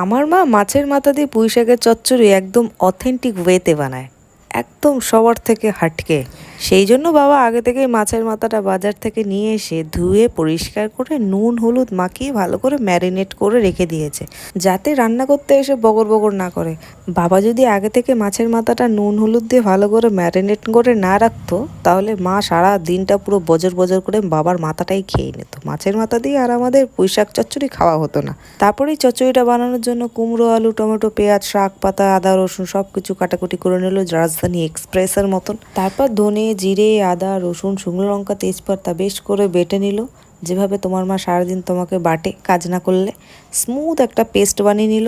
আমার মা মাছের মাথা দিয়ে পুঁই শাকের চচ্চড়ি একদম অথেন্টিক ওয়েতে বানায়, একদম সবার থেকে হাটকে। সেই জন্য বাবা আগে থেকেই মাছের মাথাটা বাজার থেকে নিয়ে এসে ধুয়ে পরিষ্কার করে নুন হলুদ মাখিয়ে ভালো করে ম্যারিনেট করে রেখে দিয়েছে, যাতে রান্না করতে এসে বগর বগর না করে। বাবা যদি আগে থেকে মাছের মাথাটা নুন হলুদ দিয়ে ভালো করে ম্যারিনেট করে না রাখতো, তাহলে মা সারা দিনটা পুরো বজর বজর করে বাবার মাথাটাই খেয়ে নিত। মাছের মাথা দিয়ে আর আমাদের পুঁই শাক চচ্চড়ি খাওয়া হতো না। তারপরেই চচ্চড়িটা বানানোর জন্য কুমড়ো আলু টমেটো পেঁয়াজ শাক পাতা আদা রসুন সব কিছু কাটাকুটি করে নিল রাজধানী এক্সপ্রেসের মতন। তারপর ধনে জিরে আদা রসুন শুকনো লঙ্কা তেজপাতা বেশ করে বেটে নিল, যেভাবে তোমার মা সারাদিন তোমাকে বাটে কাজ না করলে। স্মুথ একটা পেস্ট বানিয়ে নিল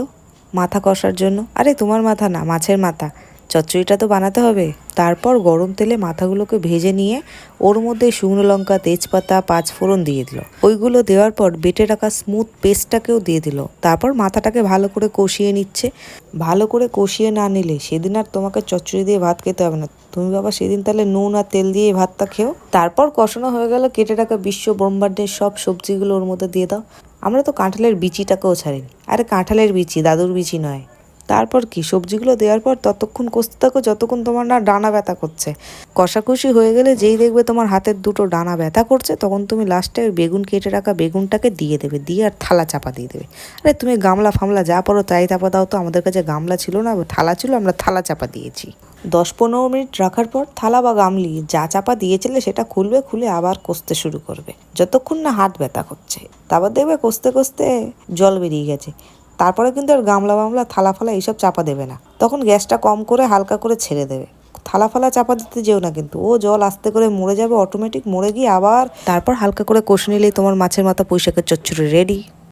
মাথা কষার জন্য। আরে তোমার মাথা না, মাছের মাথা, চচ্চড়িটা তো বানাতে হবে। তারপর গরম তেলে মাথাগুলোকে ভেজে নিয়ে ওর মধ্যে শুকনো লঙ্কা তেজপাতা পাঁচফোড়ন দিয়ে দিল। ওইগুলো দেওয়ার পর বেটে রাখা স্মুথ পেস্টটাকেও দিয়ে দিল। তারপর মাথাটাকে ভালো করে কষিয়ে নিচ্ছে। ভালো করে কষিয়ে না নিলে সেদিন আর তোমাকে চচ্চড়ি দিয়ে ভাত খেতে হবে না। তুমি বাবা সেদিন তাহলে নুন আর তেল দিয়ে ভাতটা খেও। তারপর কষানো হয়ে গেল, কেটে রাখা বিশ্ব ব্রহ্মাণ্ডের সব সবজিগুলো ওর মধ্যে দিয়ে দাও। আমরা তো কাঁঠালের বিচিটাকেও ছাড়িনি। আরে কাঁঠালের বিচি, দাদুর বিচি নয়। তারপর কি সবজিগুলো দেওয়ার পর ততক্ষণ কষতে থাকো যতক্ষণ তোমার না ডানা ব্যথা করছে। কষাকষি হয়ে গেলে যেই দেখবে তোমার হাতের দুটো ডানা ব্যথা করছে, তখন তুমি লাস্টে বেগুন কেটে রাখা বেগুনটাকে দিয়ে দেবে, দিয়ে আর থালা চাপা দিয়ে দেবে। আরে তুমি গামলা ফামলা যা পারো তাই চাপা দাও তো, আমাদের কাছে গামলা ছিল না, থালা ছিল, আমরা থালা চাপা দিয়েছি। 10-15 মিনিট রাখার পর থালা বা গামলি যা চাপা দিয়েছিলে সেটা খুলবে, খুলে আবার কষতে শুরু করবে যতক্ষণ না হাত ব্যথা করছে। তারপর দেখবে কষতে কষতে জল বেরিয়ে গেছে। তারপরে কিন্তু আর গামলা বামলা থালা ফালা এইসব চাপা দেবে না, তখন গ্যাসটা কম করে হালকা করে ছেড়ে দেবে। থালা ফালা চাপা দিতে যেও না, কিন্তু ও জল আস্তে করে মরে যাবে অটোমেটিক, মরে গিয়ে আবার তারপর হালকা করে কষে নিলেই তোমার মাছের মাথা পুঁই শাকের চচ্চড়ি রেডি।